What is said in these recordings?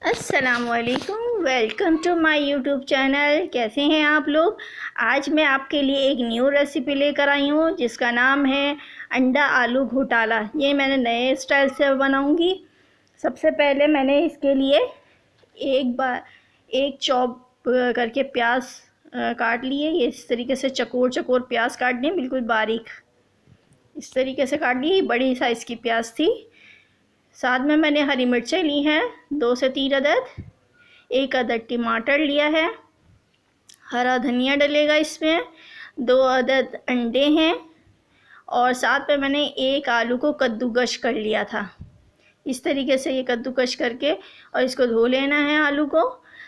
अस्सलामुअलैकुम, welcome to my YouTube channel. कैसे हैं आप लोग। आज मैं आपके लिए एक न्यू रेसिपी लेकर आई हूँ जिसका नाम है अंडा आलू घोटाला। ये मैंने नए स्टाइल से बनाऊँगी। सबसे पहले मैंने इसके लिए एक चॉप करके प्याज काट लिए। ये इस तरीके से चकोर चकोर प्याज काटने, बिल्कुल बारीक इस तरीके से काट ली। बड़ी साइज़ की प्याज थी। साथ में मैंने हरी मिर्चें ली हैं 2 से 3 अदद। 1 अदद टमाटर लिया है। हरा धनिया डलेगा इसमें। 2 अदद अंडे हैं। और साथ में मैंने 1 आलू को कद्दूकश कर लिया था। इस तरीके से ये कद्दूकश करके और इसको धो लेना है आलू को।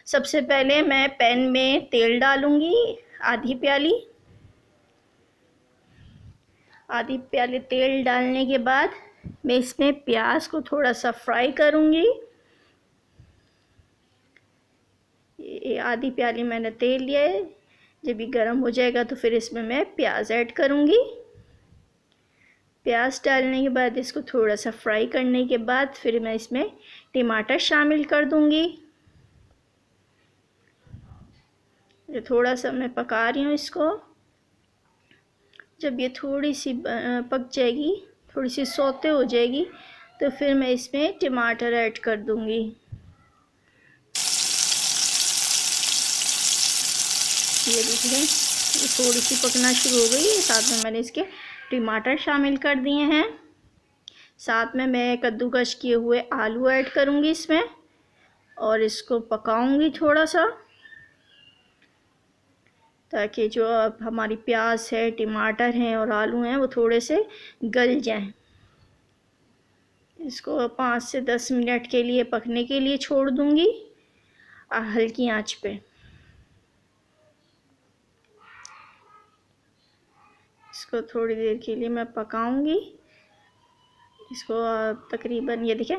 सबसे पहले मैं पैन में तेल डालूँगी, आधी प्याली तेल डालने के बाद मैं इसमें प्याज को थोड़ा सा फ्राई करूँगी। ये आधी प्याली मैंने तेल लिया है। जब ये गर्म हो जाएगा तो फिर इसमें मैं प्याज ऐड करूँगी। प्याज डालने के बाद इसको थोड़ा सा फ्राई करने के बाद फिर मैं इसमें टमाटर शामिल कर दूँगी। ये थोड़ा सा मैं पका रही हूँ इसको। जब ये थोड़ी सी पक जाएगी, थोड़ी सी सौते हो जाएगी, तो फिर मैं इसमें टमाटर ऐड कर दूँगी। ये देखिए, ये थोड़ी सी पकना शुरू हो गई। साथ में मैंने इसके टमाटर शामिल कर दिए हैं। साथ में मैं कद्दूकश किए हुए आलू ऐड करूँगी इसमें और इसको पकाऊँगी थोड़ा सा, ताकि जो अब हमारी प्याज है, टमाटर हैं और आलू हैं वो थोड़े से गल जाएं। इसको 5 से 10 मिनट के लिए पकने के लिए छोड़ दूँगी हल्की आंच पे। इसको थोड़ी देर के लिए मैं पकाऊंगी। इसको तकरीबन ये देखें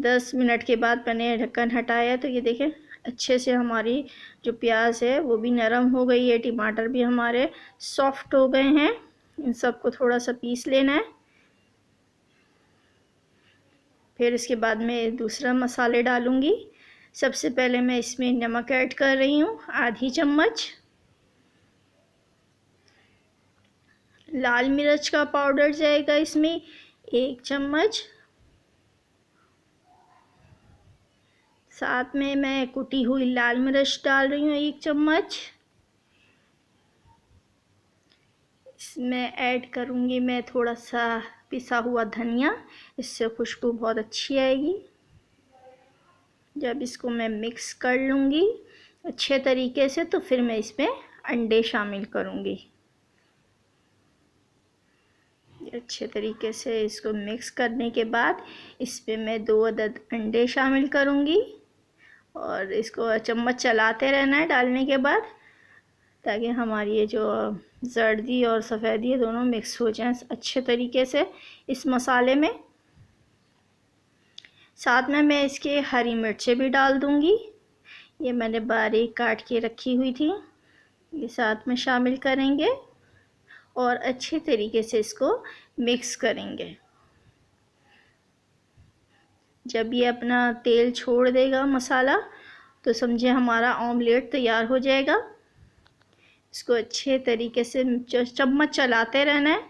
10 मिनट के बाद मैंने ढक्कन हटाया तो ये देखें अच्छे से हमारी जो प्याज है वो भी नरम हो गई है, टमाटर भी हमारे सॉफ्ट हो गए हैं। इन सबको थोड़ा सा पीस लेना है। फिर इसके बाद मैं दूसरा मसाले डालूँगी। सबसे पहले मैं इसमें नमक ऐड कर रही हूँ, आधी चम्मच। लाल मिर्च का पाउडर जाएगा इसमें 1 चम्मच। साथ में मैं कुटी हुई लाल मिर्च डाल रही हूँ 1 चम्मच। इसमें ऐड करूँगी मैं थोड़ा सा पिसा हुआ धनिया, इससे खुशबू बहुत अच्छी आएगी। जब इसको मैं मिक्स कर लूँगी अच्छे तरीके से तो फिर मैं इसमें अंडे शामिल करूँगी। अच्छे तरीके से इसको मिक्स करने के बाद इसमें मैं 2 अदद अंडे शामिल करूँगी और इसको चम्मच चलाते रहना है डालने के बाद, ताकि हमारी ये जो जर्दी और सफ़ेदी दोनों मिक्स हो जाएं अच्छे तरीके से इस मसाले में। साथ में मैं इसके हरी मिर्चें भी डाल दूँगी। ये मैंने बारीक काट के रखी हुई थी, ये साथ में शामिल करेंगे और अच्छे तरीके से इसको मिक्स करेंगे। जब ये अपना तेल छोड़ देगा मसाला तो समझे हमारा ऑमलेट तैयार हो जाएगा। इसको अच्छे तरीके से चम्मच चलाते रहना है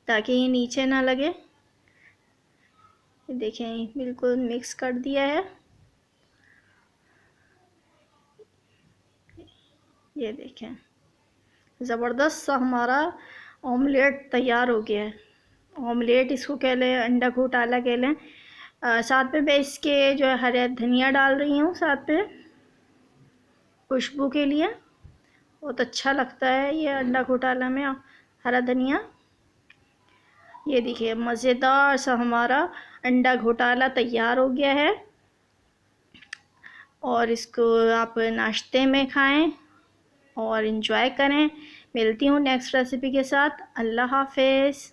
ताकि ये नीचे ना लगे। देखें बिल्कुल मिक्स कर दिया है। ये देखें ज़बरदस्त सा हमारा ऑमलेट तैयार हो गया है। ऑमलेट इसको कह लें, अंडा घोटाला कह लें। साथ में मैं इसके जो है हरे धनिया डाल रही हूँ साथ में खुशबू के लिए। बहुत अच्छा लगता है ये अंडा घोटाला में हरा धनिया। ये देखिए मज़ेदार सा हमारा अंडा घोटाला तैयार हो गया है और इसको आप नाश्ते में खाएं और इन्जॉय करें। मिलती हूँ नेक्स्ट रेसिपी के साथ। अल्लाह हाफ़िज़।